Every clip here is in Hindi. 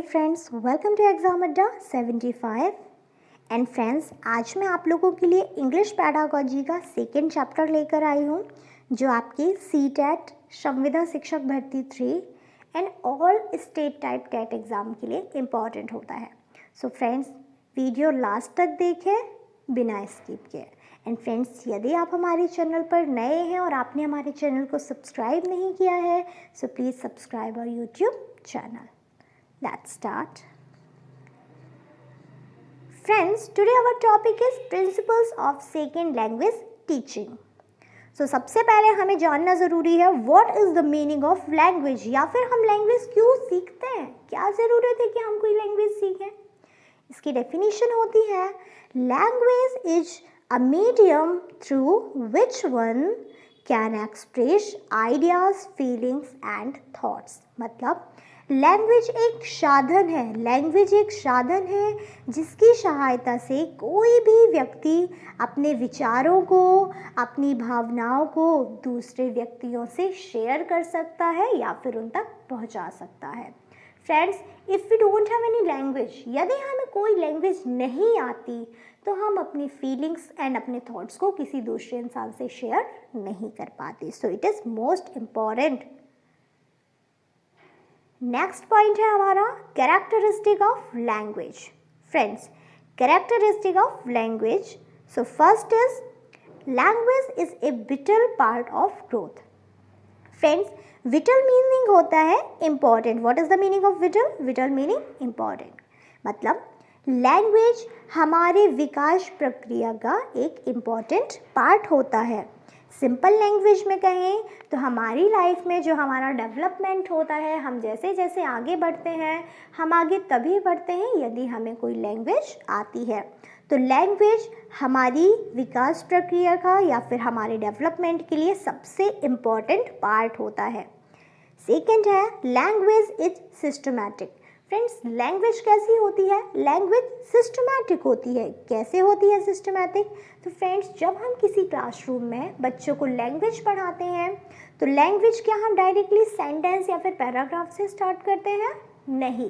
फ्रेंड्स, वेलकम टू एग्जाम अड्डा 75। एंड फ्रेंड्स, आज मैं आप लोगों के लिए इंग्लिश पैडागोजी का सेकेंड चैप्टर लेकर आई हूँ, जो आपकी सीटेट संविदा शिक्षक भर्ती 3 and all state type TET exam के लिए इम्पॉर्टेंट होता है। सो फ्रेंड्स, वीडियो लास्ट तक देखें बिना स्किप किए। एंड फ्रेंड्स, यदि आप हमारे चैनल पर नए हैं और आपने हमारे चैनल को सब्सक्राइब नहीं किया है, so please subscribe our YouTube channel. Let's start. Friends, today our topic is principles of second language teaching. So सबसे पहले हमें जानना ज़रूरी है what is the meaning of language, या फिर हम लैंग्वेज क्यों सीखते हैं, क्या ज़रूरत है कि हम कोई लैंग्वेज सीखें। इसकी डेफिनेशन होती है language is a medium through which one can express ideas, feelings and thoughts। मतलब लैंग्वेज एक साधन है जिसकी सहायता से कोई भी व्यक्ति अपने विचारों को, अपनी भावनाओं को दूसरे व्यक्तियों से शेयर कर सकता है या फिर उन तक पहुंचा सकता है। Friends, if we don't have any language, यदि हमें कोई लैंग्वेज नहीं आती तो हम अपनी फीलिंग्स एंड अपने थॉट्स को किसी दूसरे इंसान से शेयर नहीं कर पाते। So it is most important. Next point है हमारा characteristic of language. Friends, characteristic of language, so first is language is a whittle part of growth. Friends, whittle meaning होता है important. What is the meaning of whittle? Whittle meaning important. मतलब लैंग्वेज हमारे विकास प्रक्रिया का एक इम्पॉर्टेंट पार्ट होता है। सिंपल लैंग्वेज में कहें तो हमारी लाइफ में जो हमारा डेवलपमेंट होता है, हम जैसे जैसे आगे बढ़ते हैं, हम आगे तभी बढ़ते हैं यदि हमें कोई लैंग्वेज आती है। तो लैंग्वेज हमारी विकास प्रक्रिया का या फिर हमारे डेवलपमेंट के लिए सबसे इम्पॉर्टेंट पार्ट होता है। सेकेंड है language is systematic. Friends, language कैसी होती है? लैंग्वेज सिस्टमैटिक होती है। कैसे होती है सिस्टमैटिक? तो फ्रेंड्स, जब हम किसी क्लासरूम में बच्चों को लैंग्वेज पढ़ाते हैं तो लैंग्वेज क्या हम डायरेक्टली सेंटेंस या फिर पैराग्राफ से स्टार्ट करते हैं? नहीं।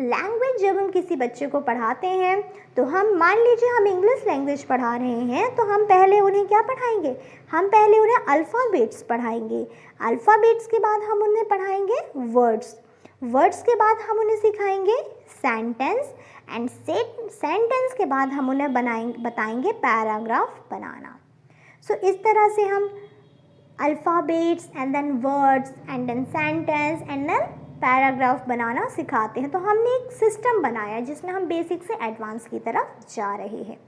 लैंग्वेज जब हम किसी बच्चे को पढ़ाते हैं तो हम मान लीजिए हम इंग्लिश लैंग्वेज पढ़ा रहे हैं तो हम पहले उन्हें क्या पढ़ाएंगे? हम पहले उन्हें अल्फ़ाबेट्स पढ़ाएंगे। अल्फ़ाबेट्स के बाद हम उन्हें पढ़ाएंगे वर्ड्स। वर्ड्स के बाद हम उन्हें सिखाएंगे सेंटेंस एंड सेंटेंस के बाद हम उन्हें बताएंगे पैराग्राफ बनाना। सो इस तरह से हम alphabets and then words and then sentence and then paragraph बनाना सिखाते हैं। तो हमने एक सिस्टम बनाया जिसमें हम बेसिक से एडवांस की तरफ जा रहे हैं।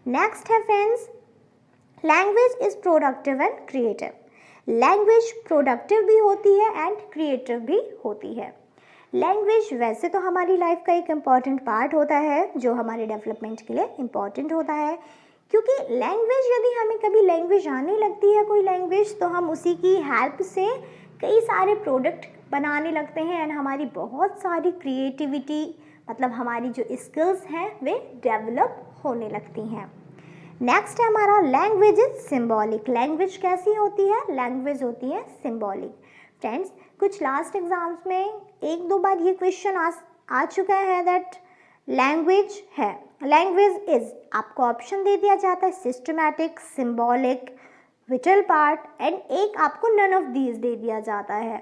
नेक्स्ट है friends, language is productive and creative. Language productive भी होती है एंड क्रिएटिव भी होती है। लैंग्वेज वैसे तो हमारी लाइफ का एक इम्पॉर्टेंट पार्ट होता है जो हमारे डेवलपमेंट के लिए इम्पॉर्टेंट होता है, क्योंकि लैंग्वेज यदि हमें कभी लैंग्वेज आने लगती है कोई लैंग्वेज, तो हम उसी की हेल्प से कई सारे प्रोडक्ट बनाने लगते हैं एंड हमारी बहुत सारी क्रिएटिविटी, मतलब हमारी जो स्किल्स हैं वे डेवलप होने लगती हैं। नेक्स्ट है हमारा लैंग्वेज इज सिम्बॉलिक। लैंग्वेज कैसी होती है? लैंग्वेज होती है सिम्बॉलिक। फ्रेंड्स, कुछ लास्ट एग्जाम्स में एक दो बार ये क्वेश्चन आ चुका है दैट लैंग्वेज है, लैंग्वेज इज, आपको ऑप्शन दे दिया जाता है systematic, symbolic, whittle part and एक आपको नन ऑफ दीज दे दिया जाता है।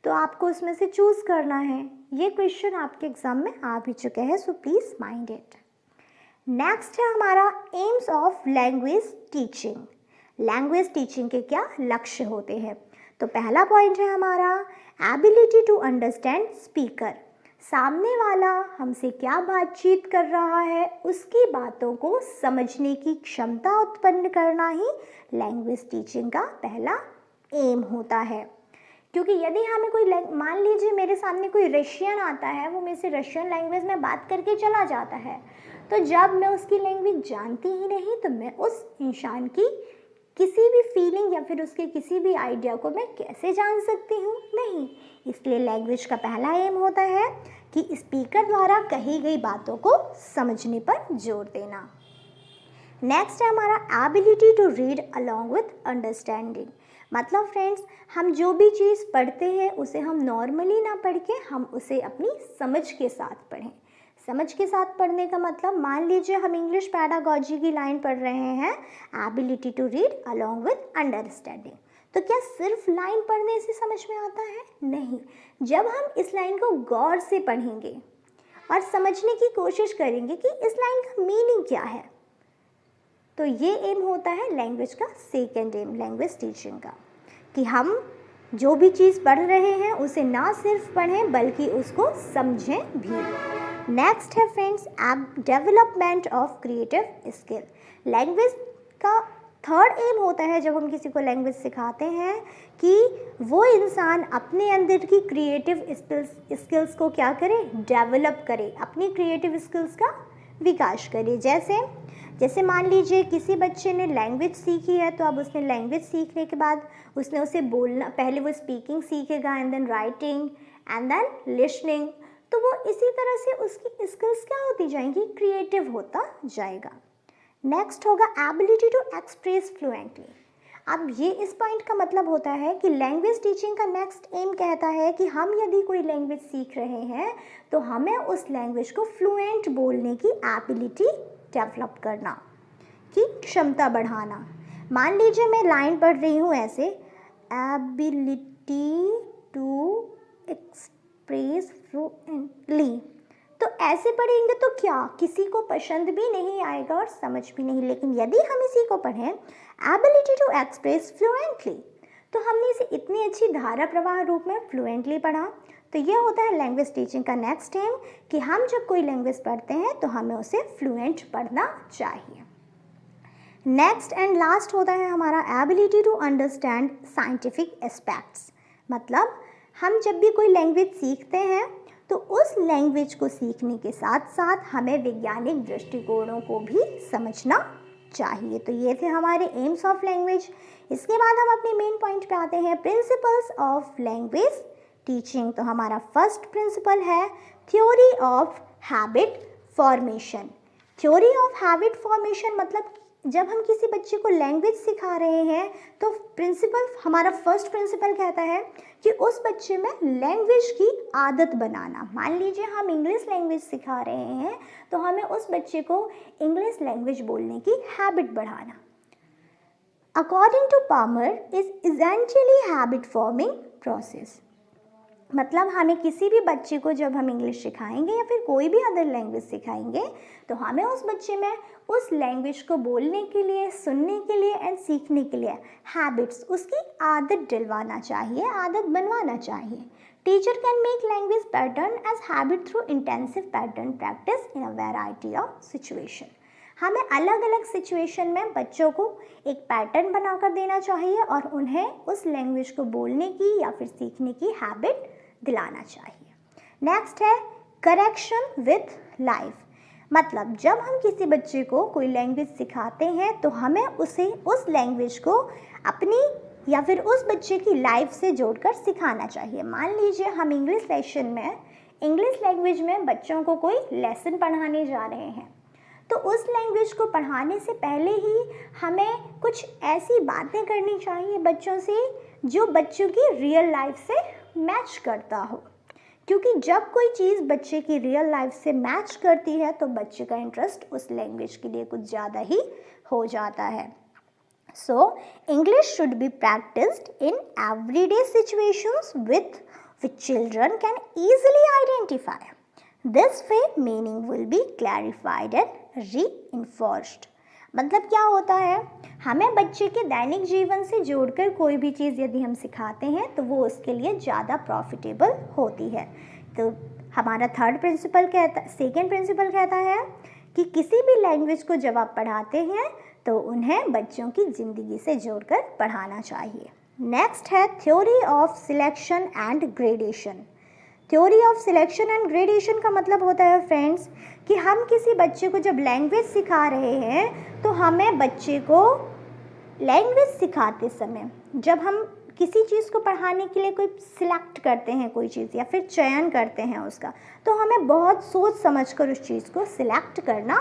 तो आपको उसमें से चूज़ करना है। ये क्वेश्चन आपके एग्जाम में आ भी चुके हैं, so please mind it. Next है हमारा AIIMS of language teaching. Language teaching के क्या लक्ष्य होते हैं? तो पहला पॉइंट है हमारा एबिलिटी टू अंडरस्टैंड स्पीकर। सामने वाला हमसे क्या बातचीत कर रहा है उसकी बातों को समझने की क्षमता उत्पन्न करना ही लैंग्वेज टीचिंग का पहला एम होता है। क्योंकि यदि हमें कोई मान लीजिए मेरे सामने कोई रशियन आता है, वो मेरे से रशियन लैंग्वेज में बात करके चला जाता है, तो जब मैं उसकी लैंग्वेज जानती ही नहीं तो मैं उस इंसान की किसी भी फीलिंग या फिर उसके किसी भी आइडिया को मैं कैसे जान सकती हूँ? नहीं। इसलिए लैंग्वेज का पहला एम होता है कि स्पीकर द्वारा कही गई बातों को समझने पर जोर देना। नेक्स्ट है हमारा ability to read along with understanding. मतलब फ्रेंड्स, हम जो भी चीज़ पढ़ते हैं उसे हम नॉर्मली ना पढ़ के हम उसे अपनी समझ के साथ पढ़ें। समझ के साथ पढ़ने का मतलब, मान लीजिए हम इंग्लिश पैडागॉजी की लाइन पढ़ रहे हैं, ability to read along with understanding, तो क्या सिर्फ लाइन पढ़ने से समझ में आता है? नहीं। जब हम इस लाइन को गौर से पढ़ेंगे और समझने की कोशिश करेंगे कि इस लाइन का मीनिंग क्या है, तो ये एम होता है लैंग्वेज का सेकेंड एम, लैंग्वेज टीचिंग का, कि हम जो भी चीज़ पढ़ रहे हैं उसे ना सिर्फ पढ़ें बल्कि उसको समझें भी। नेक्स्ट है friends, development of creative skill. Language का थर्ड एम होता है जब हम किसी को लैंग्वेज सिखाते हैं कि वो इंसान अपने अंदर की क्रिएटिव स्किल्स को क्या करे, डेवलप करे, अपनी क्रिएटिव स्किल्स का विकास करे। जैसे मान लीजिए किसी बच्चे ने लैंग्वेज सीखी है, तो अब उसने लैंग्वेज सीखने के बाद उसने उसे बोलना, पहले वो स्पीकिंग सीखेगा and then writing and then listening, तो वो इसी तरह से उसकी स्किल्स क्या होती जाएंगी, क्रिएटिव होता जाएगा। नेक्स्ट होगा एबिलिटी टू एक्सप्रेस फ्लुएंटली। अब ये इस पॉइंट का मतलब होता है कि लैंग्वेज टीचिंग का नेक्स्ट एम कहता है कि हम यदि कोई लैंग्वेज सीख रहे हैं तो हमें उस लैंग्वेज को फ्लुएंट बोलने की एबिलिटी डेवलप करना, की क्षमता बढ़ाना। मान लीजिए मैं लाइन पढ़ रही हूँ ऐसे, एबिलिटी टू एक्सप्रेस फ्लुएंटली, तो ऐसे पढ़ेंगे तो क्या किसी को पसंद भी नहीं आएगा और समझ भी नहीं। लेकिन यदि हम इसी को पढ़ें एबिलिटी टू एक्सप्रेस फ्लुएंटली, तो हमने इसे इतनी अच्छी धारा प्रवाह रूप में फ्लुएंटली पढ़ा। तो ये होता है लैंग्वेज टीचिंग का नेक्स्ट एम, कि हम जब कोई लैंग्वेज पढ़ते हैं तो हमें उसे फ्लुएंट पढ़ना चाहिए। नेक्स्ट एंड लास्ट होता है हमारा ability to understand scientific aspects. मतलब हम जब भी कोई लैंग्वेज सीखते हैं तो उस लैंग्वेज को सीखने के साथ साथ हमें वैज्ञानिक दृष्टिकोणों को भी समझना चाहिए। तो ये थे हमारे एम्स ऑफ लैंग्वेज। इसके बाद हम अपने मेन पॉइंट पे आते हैं, प्रिंसिपल्स ऑफ लैंग्वेज टीचिंग। तो हमारा फर्स्ट प्रिंसिपल है theory of habit formation. Theory of habit formation मतलब जब हम किसी बच्चे को लैंग्वेज सिखा रहे हैं तो प्रिंसिपल, हमारा फर्स्ट प्रिंसिपल कहता है कि उस बच्चे में लैंग्वेज की आदत बनाना। मान लीजिए हम इंग्लिश लैंग्वेज सिखा रहे हैं तो हमें उस बच्चे को इंग्लिश लैंग्वेज बोलने की हैबिट बढ़ाना। According to Palmer is essentially habit forming process. मतलब हमें किसी भी बच्चे को जब हम इंग्लिश सिखाएंगे या फिर कोई भी अदर लैंग्वेज सिखाएंगे तो हमें उस बच्चे में उस लैंग्वेज को बोलने के लिए, सुनने के लिए एंड सीखने के लिए हैबिट्स, उसकी आदत डलवाना चाहिए, आदत बनवाना चाहिए। Teacher can make language pattern as habit through intensive pattern practice in a variety of situation. हमें अलग अलग सिचुएशन में बच्चों को एक पैटर्न बनाकर देना चाहिए और उन्हें उस लैंग्वेज को बोलने की या फिर सीखने की हैबिट दिलाना चाहिए। नेक्स्ट है करेक्शन विथ लाइफ। मतलब जब हम किसी बच्चे को कोई लैंग्वेज सिखाते हैं तो हमें उसे उस लैंग्वेज को अपनी या फिर उस बच्चे की लाइफ से जोड़कर सिखाना चाहिए। मान लीजिए हम इंग्लिश सेशन में इंग्लिश लैंग्वेज में बच्चों को कोई लेसन पढ़ाने जा रहे हैं, तो उस लैंग्वेज को पढ़ाने से पहले ही हमें कुछ ऐसी बातें करनी चाहिए बच्चों से जो बच्चों की रियल लाइफ से मैच करता हो, क्योंकि जब कोई चीज़ बच्चे की रियल लाइफ से मैच करती है तो बच्चे का इंटरेस्ट उस लैंग्वेज के लिए कुछ ज़्यादा ही हो जाता है। So English should be practised in everyday situations which children can easily identify. This way meaning will be clarified and reinforced. मतलब क्या होता है, हमें बच्चे के दैनिक जीवन से जोड़कर कोई भी चीज़ यदि हम सिखाते हैं तो वो उसके लिए ज़्यादा प्रॉफिटेबल होती है। तो हमारा सेकेंड प्रिंसिपल कहता है कि किसी भी लैंग्वेज को जब आप पढ़ाते हैं तो उन्हें बच्चों की ज़िंदगी से जोड़कर पढ़ाना चाहिए। नेक्स्ट है theory of selection and gradation. Theory of selection and gradation का मतलब होता है फ्रेंड्स कि हम किसी बच्चे को जब लैंग्वेज सिखा रहे हैं तो हमें बच्चे को लैंग्वेज सिखाते समय जब हम किसी चीज़ को पढ़ाने के लिए कोई सिलेक्ट करते हैं कोई चीज़ या फिर चयन करते हैं उसका, तो हमें बहुत सोच समझ कर उस चीज़ को सिलेक्ट करना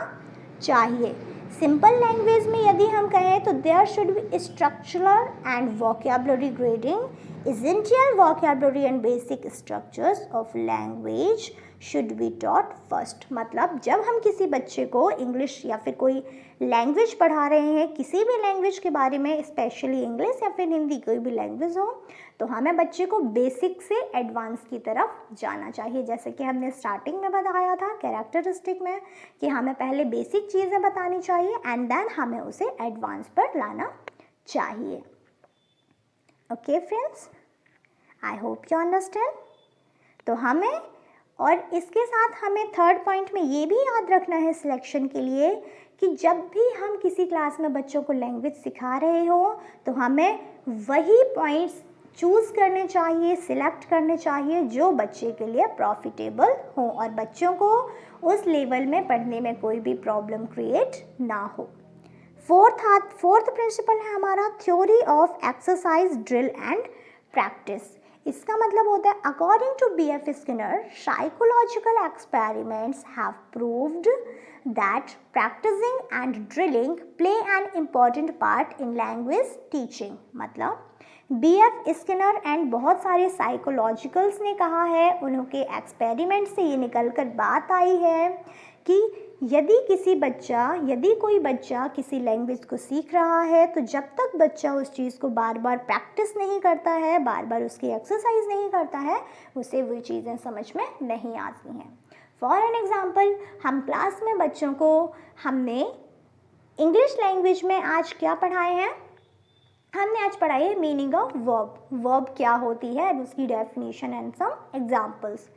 चाहिए। सिंपल लैंग्वेज में यदि हम कहें तो there should be structural and vocabulary grading. Essential vocabulary and basic structures of language should be taught first. मतलब जब हम किसी बच्चे को इंग्लिश या फिर कोई लैंग्वेज पढ़ा रहे हैं, किसी भी लैंग्वेज के बारे में, स्पेशली इंग्लिश या फिर हिंदी, कोई भी लैंग्वेज हो, तो हमें बच्चे को बेसिक से एडवांस की तरफ जाना चाहिए. जैसे कि हमने स्टार्टिंग में बताया था कैरेक्टरिस्टिक में कि हमें पहले बेसिक चीज़ें बतानी चाहिए एंड देन हमें उसे एडवांस पर लाना चाहिए. Okay friends, I hope you understand. तो हमें और इसके साथ हमें थर्ड पॉइंट में ये भी याद रखना है सिलेक्शन के लिए कि जब भी हम किसी क्लास में बच्चों को लैंग्वेज सिखा रहे हो तो हमें वही पॉइंट्स चूज़ करने चाहिए, सिलेक्ट करने चाहिए जो बच्चे के लिए प्रॉफिटेबल हो और बच्चों को उस लेवल में पढ़ने में कोई भी प्रॉब्लम क्रिएट ना हो. फोर्थ प्रिंसिपल है हमारा theory of exercise, drill and practice. इसका मतलब होता है according to B.F. Skinner, psychological experiments have proved that practising and drilling play an important part in language teaching. मतलब B.F. स्किनर एंड बहुत सारे साइकोलॉजिकल्स ने कहा है, उनके एक्सपेरिमेंट से ये निकल कर बात आई है कि यदि कोई बच्चा किसी लैंग्वेज को सीख रहा है तो जब तक बच्चा उस चीज़ को बार बार प्रैक्टिस नहीं करता है, बार बार उसकी एक्सरसाइज नहीं करता है, उसे वो चीज़ें समझ में नहीं आती हैं. फॉर एन एग्ज़ाम्पल, हम क्लास में बच्चों को हमने इंग्लिश लैंग्वेज में आज क्या पढ़ाए हैं? हमने आज पढ़ाई है मीनिंग ऑफ वर्ब क्या होती है एंड उसकी डेफिनेशन एंड सम एग्जाम्पल्स.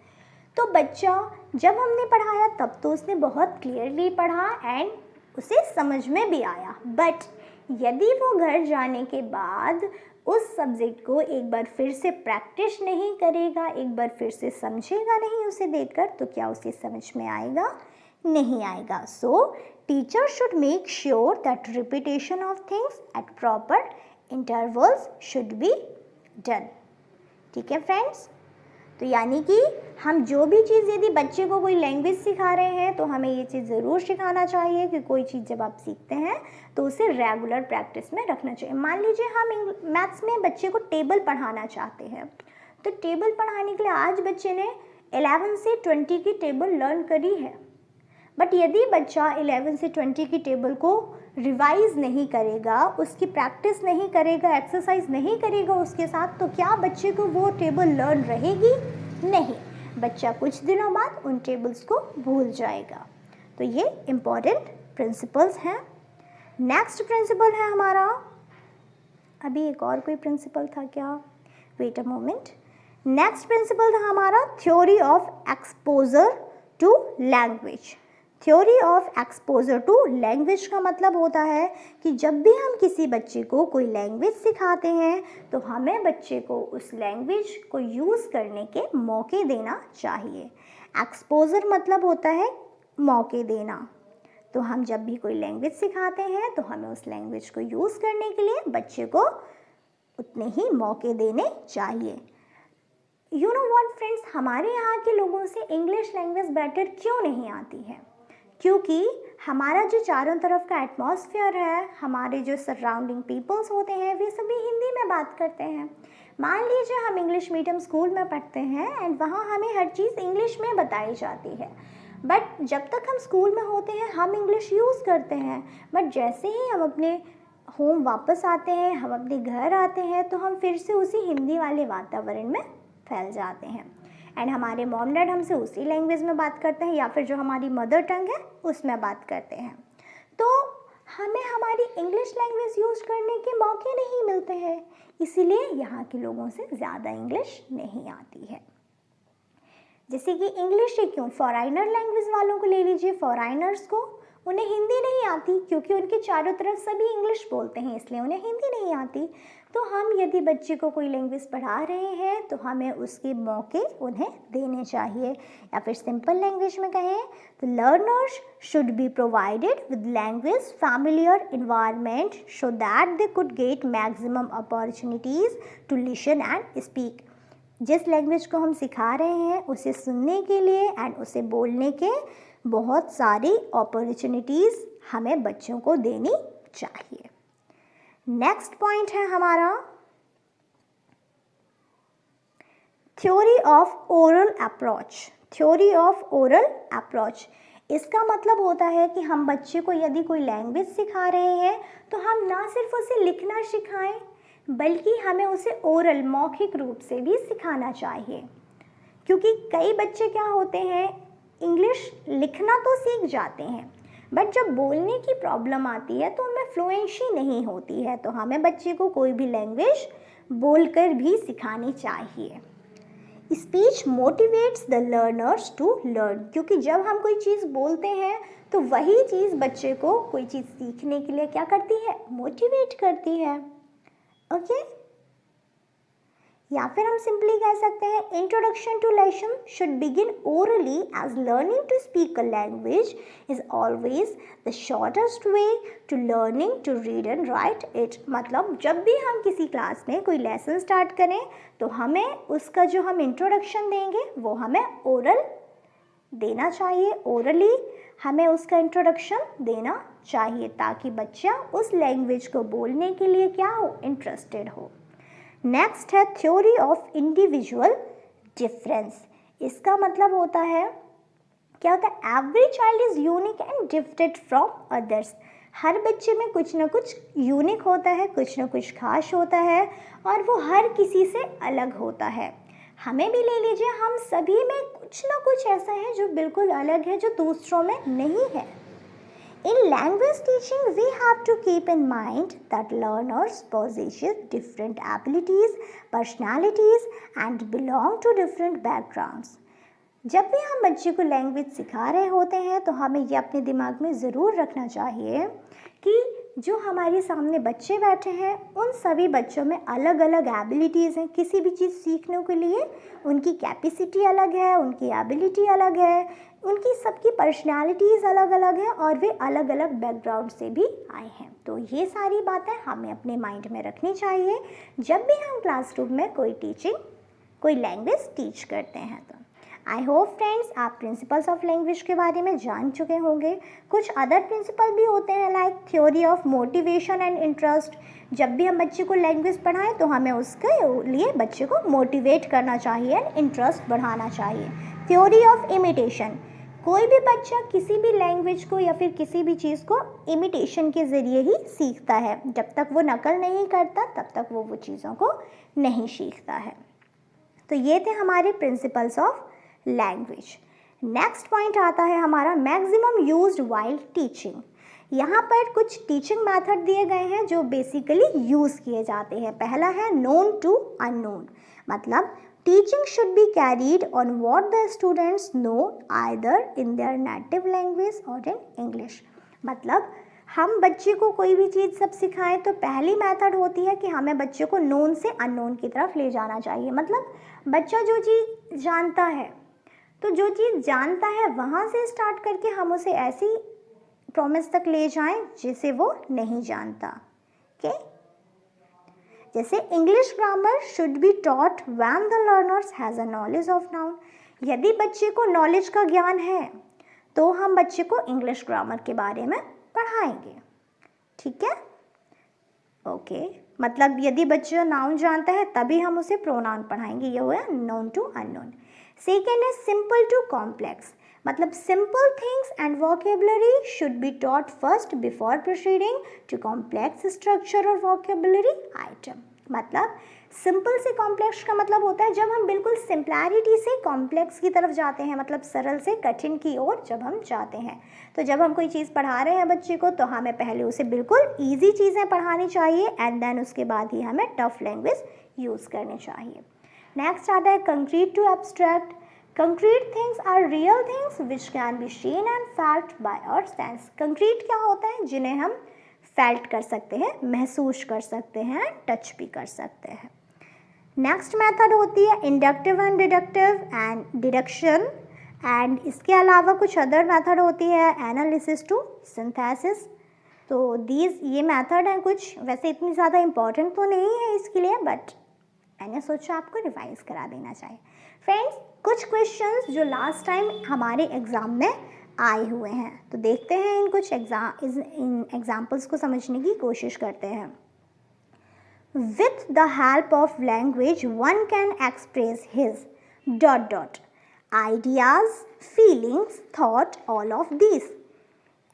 तो बच्चा जब हमने पढ़ाया तब तो उसने बहुत क्लियरली पढ़ा एंड उसे समझ में भी आया. बट यदि वो घर जाने के बाद उस सब्जेक्ट को एक बार फिर से प्रैक्टिस नहीं करेगा, एक बार फिर से समझेगा नहीं उसे देखकर, तो क्या उसे समझ में आएगा? नहीं आएगा. सो teacher should make sure that repetition of things at proper intervals should be done. ठीक है फ्रेंड्स, तो यानी कि हम जो भी चीज़, यदि बच्चे को कोई लैंग्वेज सिखा रहे हैं तो हमें ये चीज़ ज़रूर सिखाना चाहिए कि कोई चीज़ जब आप सीखते हैं तो उसे रेगुलर प्रैक्टिस में रखना चाहिए. मान लीजिए हम मैथ्स में बच्चे को टेबल पढ़ाना चाहते हैं, तो टेबल पढ़ाने के लिए आज बच्चे ने 11 से 20 की टेबल लर्न करी है, बट यदि बच्चा 11 से 20 की टेबल को रिवाइज नहीं करेगा, उसकी प्रैक्टिस नहीं करेगा, एक्सरसाइज नहीं करेगा उसके साथ, तो क्या बच्चे को वो टेबल लर्न रहेगी? नहीं, बच्चा कुछ दिनों बाद उन टेबल्स को भूल जाएगा. तो ये इम्पॉर्टेंट प्रिंसिपल्स हैं. नेक्स्ट प्रिंसिपल है हमारा, अभी एक और कोई प्रिंसिपल था क्या? Wait a moment. Next principle था हमारा theory of exposure to language. Theory of exposure to language का मतलब होता है कि जब भी हम किसी बच्चे को कोई लैंग्वेज सिखाते हैं तो हमें बच्चे को उस लैंग्वेज को यूज़ करने के मौके देना चाहिए. एक्सपोजर मतलब होता है मौके देना. तो हम जब भी कोई लैंग्वेज सिखाते हैं तो हमें उस लैंग्वेज को यूज़ करने के लिए बच्चे को उतने ही मौके देने चाहिए. यू नो व्हाट फ्रेंड्स, हमारे यहाँ के लोगों से इंग्लिश लैंग्वेज बेटर क्यों नहीं आती है? क्योंकि हमारा जो चारों तरफ का एटमॉस्फेयर है, हमारे जो सराउंडिंग पीपल्स होते हैं, वे सभी हिंदी में बात करते हैं. मान लीजिए हम इंग्लिश मीडियम स्कूल में पढ़ते हैं एंड वहाँ हमें हर चीज़ इंग्लिश में बताई जाती है, बट जब तक हम स्कूल में होते हैं हम इंग्लिश यूज़ करते हैं, बट जैसे ही हम अपने होम वापस आते हैं, हम अपने घर आते हैं, तो हम फिर से उसी हिंदी वाले वातावरण में फैल जाते हैं एंड हमारे मॉम डैड हमसे उसी लैंग्वेज में बात करते हैं या फिर जो हमारी मदर टंग है उसमें बात करते हैं. तो हमें हमारी इंग्लिश लैंग्वेज यूज करने के मौके नहीं मिलते हैं, इसीलिए यहाँ के लोगों से ज़्यादा इंग्लिश नहीं आती है. जैसे कि इंग्लिश ही क्यों, फॉरेनर लैंग्वेज वालों को ले लीजिए, फॉरेनर्स को उन्हें हिंदी नहीं आती क्योंकि उनके चारों तरफ सभी इंग्लिश बोलते हैं, इसलिए उन्हें हिंदी नहीं आती. तो हम यदि बच्चे को कोई लैंग्वेज पढ़ा रहे हैं तो हमें उसके मौके उन्हें देने चाहिए. या फिर सिंपल लैंग्वेज में कहें तो learners should be provided with language familiar environment so that they could get maximum opportunities to listen and speak. जिस लैंग्वेज को हम सिखा रहे हैं उसे सुनने के लिए एंड उसे बोलने के बहुत सारी अपॉर्चुनिटीज़ हमें बच्चों को देनी चाहिए। नेक्स्ट पॉइंट है हमारा theory of oral approach. Theory of oral approach, इसका मतलब होता है कि हम बच्चे को यदि कोई लैंग्वेज सिखा रहे हैं तो हम ना सिर्फ उसे लिखना सिखाएं बल्कि हमें उसे ओरल मौखिक रूप से भी सिखाना चाहिए। क्योंकि कई बच्चे क्या होते हैं, इंग्लिश लिखना तो सीख जाते हैं बट जब बोलने की प्रॉब्लम आती है तो उनमें फ्लुएंसी नहीं होती है। तो हमें बच्चे को कोई भी लैंग्वेज बोलकर भी सिखानी चाहिए। Speech motivates the learners to learn, क्योंकि जब हम कोई चीज़ बोलते हैं तो वही चीज़ बच्चे को कोई चीज़ सीखने के लिए क्या करती है, मोटिवेट करती है। ओके, या फिर हम सिंपली कह सकते हैं introduction to lesson should begin orally as learning to speak a language is always the shortest way to learning to read and write it. मतलब जब भी हम किसी क्लास में कोई लेसन स्टार्ट करें तो हमें उसका जो हम इंट्रोडक्शन देंगे वो हमें ओरल देना चाहिए। ओरली हमें उसका इंट्रोडक्शन देना चाहिए ताकि बच्चा उस लैंग्वेज को बोलने के लिए क्या हो, इंटरेस्टेड हो। नेक्स्ट है थ्योरी ऑफ इंडिविजुअल डिफरेंस। इसका मतलब होता है, क्या होता है, every child is unique and different from others. हर बच्चे में कुछ ना कुछ यूनिक होता है, कुछ ना कुछ खास होता है और वो हर किसी से अलग होता है। हमें भी ले लीजिए, हम सभी में कुछ ना कुछ ऐसा है जो बिल्कुल अलग है, जो दूसरों में नहीं है। In language teaching, we have to keep in mind that learners possess different abilities, personalities, and belong to different backgrounds. जब भी हम बच्चे को लैंग्वेज सिखा रहे होते हैं तो हमें ये अपने दिमाग में ज़रूर रखना चाहिए कि जो हमारे सामने बच्चे बैठे हैं उन सभी बच्चों में अलग अलग एबिलिटीज़ हैं। किसी भी चीज़ सीखने के लिए उनकी कैपेसिटी अलग है, उनकी एबिलिटी अलग है, उनकी सबकी पर्सनालिटीज़ अलग अलग हैं और वे अलग अलग बैकग्राउंड से भी आए हैं। तो ये सारी बातें हमें अपने माइंड में रखनी चाहिए जब भी हम क्लासरूम में कोई लैंग्वेज टीच करते हैं। तो आई होप फ्रेंड्स आप प्रिंसिपल्स ऑफ लैंग्वेज के बारे में जान चुके होंगे। कुछ अदर प्रिंसिपल भी होते हैं like theory of motivation and interest. जब भी हम बच्चे को लैंग्वेज पढ़ाएं तो हमें उसके लिए बच्चे को मोटिवेट करना चाहिए एंड इंटरेस्ट बढ़ाना चाहिए। थ्योरी ऑफ इमिटेशन, कोई भी बच्चा किसी भी लैंग्वेज को या फिर किसी भी चीज़ को इमिटेशन के ज़रिए ही सीखता है। जब तक वो नकल नहीं करता तब तक वो चीज़ों को नहीं सीखता है। तो ये थे हमारे principles of language. Next point आता है हमारा मैक्सिमम यूज्ड वाइल टीचिंग। यहाँ पर कुछ टीचिंग मेथड दिए गए हैं जो बेसिकली यूज़ किए जाते हैं। पहला है नोन टू अननोन, मतलब teaching should be carried on what the students know either in their native language और इन इंग्लिश। मतलब हम बच्चे को कोई भी चीज़ सब सिखाएं तो पहली मेथड होती है कि हमें बच्चे को नोन से अननोन की तरफ ले जाना चाहिए। मतलब बच्चा जो चीज़ जानता है तो जो चीज़ जानता है वहाँ से स्टार्ट करके हम उसे ऐसी प्रॉमिस तक ले जाएं जिसे वो नहीं जानता। ओके, जैसे English grammar should be taught when the learners has a knowledge of noun. यदि बच्चे को नॉलेज का ज्ञान है तो हम बच्चे को इंग्लिश ग्रामर के बारे में पढ़ाएंगे। ठीक है, ओके, मतलब यदि बच्चा नाउन जानता है तभी हम उसे प्रोनाउन पढ़ाएंगे। ये हुआ नोन टू अननोन। सेकेंड है सिंपल टू कॉम्प्लेक्स, मतलब simple things and vocabulary should be taught first before proceeding to complex structure और वोकेबलरी आइटम। मतलब सिंपल से कॉम्प्लेक्स का मतलब होता है जब हम बिल्कुल सिंपलिटी से कॉम्प्लेक्स की तरफ जाते हैं, मतलब सरल से कठिन की ओर जब हम जाते हैं। तो जब हम कोई चीज़ पढ़ा रहे हैं बच्चे को तो हमें पहले उसे बिल्कुल ईजी चीज़ें पढ़ानी चाहिए एंड देन उसके बाद ही हमें टफ लैंग्वेज यूज़ करनी चाहिए। नेक्स्ट आता है concrete to abstract. Concrete things are real things which can be seen and felt by our sense. Concrete क्या होता है, जिन्हें हम फेल्ट कर सकते हैं, महसूस कर सकते हैं, टच भी कर सकते हैं। नेक्स्ट मेथड होती है inductive and deductive and deduction and इसके अलावा कुछ अदर मेथड होती है एनालिसिस टू सिंथेसिस। तो ये मेथड हैं कुछ, वैसे इतनी ज़्यादा इम्पॉर्टेंट तो नहीं है इसके लिए बट मैंने सोचा आपको रिवाइज करा देना चाहिए। फ्रेंड्स, कुछ क्वेश्चंस जो लास्ट टाइम हमारे एग्ज़ाम में आए हुए हैं। तो देखते हैं इन कुछ एग्जाम्पल्स को समझने की कोशिश करते हैं। With the help of language, one can express his ... ideas, feelings, thought, all of these.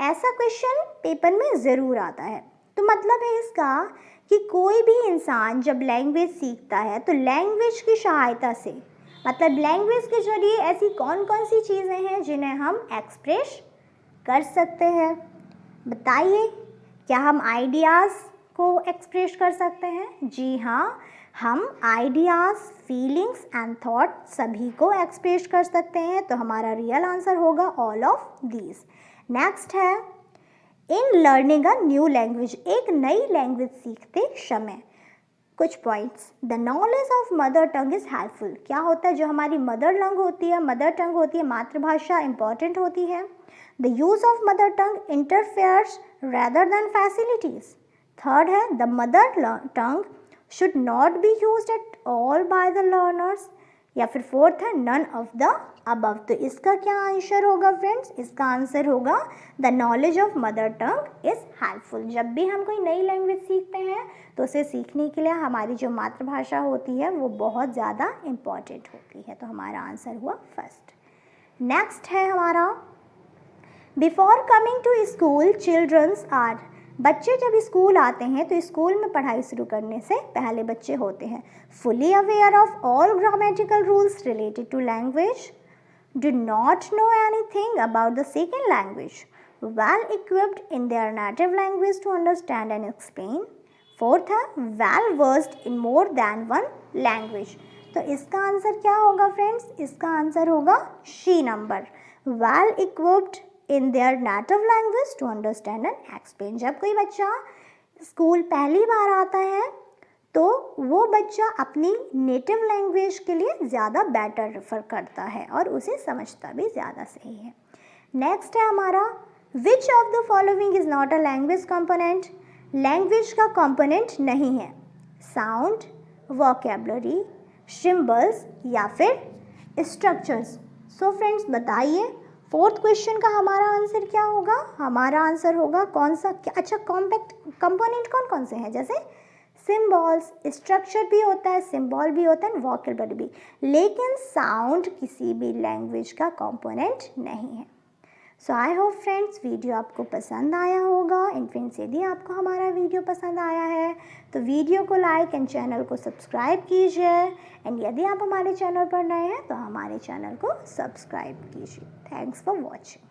ऐसा क्वेश्चन पेपर में ज़रूर आता है। तो मतलब है इसका कि कोई भी इंसान जब लैंग्वेज सीखता है तो लैंग्वेज की सहायता से, मतलब लैंग्वेज के जरिए ऐसी कौन कौन सी चीज़ें हैं जिन्हें हम एक्सप्रेस कर सकते हैं। बताइए, क्या हम आइडियाज़ को एक्सप्रेस कर सकते हैं? जी हाँ, हम आइडियाज़, फीलिंग्स एंड थॉट सभी को एक्सप्रेस कर सकते हैं। तो हमारा रियल आंसर होगा ऑल ऑफ दीज। नेक्स्ट है in learning a new language, एक नई लैंग्वेज सीखते समय कुछ points. The knowledge of mother tongue is helpful. क्या होता है, जो हमारी मदर टंग होती है, मातृभाषा इंपॉर्टेंट होती है। The use of mother tongue interferes rather than facilities. Third है the mother tongue should not be used at all by the learners. या फिर फोर्थ है नन ऑफ द अबव। तो इसका क्या आंसर होगा फ्रेंड्स? इसका आंसर होगा the knowledge of mother tongue is helpful. जब भी हम कोई नई लैंग्वेज सीखते हैं तो उसे सीखने के लिए हमारी जो मातृभाषा होती है वो बहुत ज़्यादा इम्पॉर्टेंट होती है। तो हमारा आंसर हुआ फर्स्ट। नेक्स्ट है हमारा before coming to school childrens are. बच्चे जब स्कूल आते हैं तो स्कूल में पढ़ाई शुरू करने से पहले बच्चे होते हैं fully aware of all grammatical rules related to language, do not know anything about the second language, well equipped in their native language to understand and explain. Fourth है well versed in more than one language. तो इसका आंसर क्या होगा फ्रेंड्स? इसका आंसर होगा C number, well equipped in their native language to understand and explain. जब कोई बच्चा स्कूल पहली बार आता है तो वो बच्चा अपनी नेटिव लैंग्वेज के लिए ज़्यादा बेटर रेफर करता है और उसे समझता भी ज़्यादा सही है। नेक्स्ट है हमारा which of the following is not a language component. Language का कंपोनेंट नहीं है साउंड, वोकैबुलरी, सिंबल्स या फिर स्ट्रक्चर्स। सो फ्रेंड्स बताइए, फोर्थ क्वेश्चन का हमारा आंसर क्या होगा? हमारा आंसर होगा कौन सा? अच्छा, कॉम्पैक्ट कंपोनेंट कौन कौन से हैं? जैसे सिंबल्स, स्ट्रक्चर भी होता है, सिंबल भी होता है, वोकैबुलरी भी, लेकिन साउंड किसी भी लैंग्वेज का कंपोनेंट नहीं है। सो आई होप फ्रेंड्स वीडियो आपको पसंद आया होगा। एंड फ्रेंड्स यदि आपको हमारा वीडियो पसंद आया है तो वीडियो को लाइक एंड चैनल को सब्सक्राइब कीजिए। एंड यदि आप हमारे चैनल पर नए हैं तो हमारे चैनल को सब्सक्राइब कीजिए। Thanks for watching.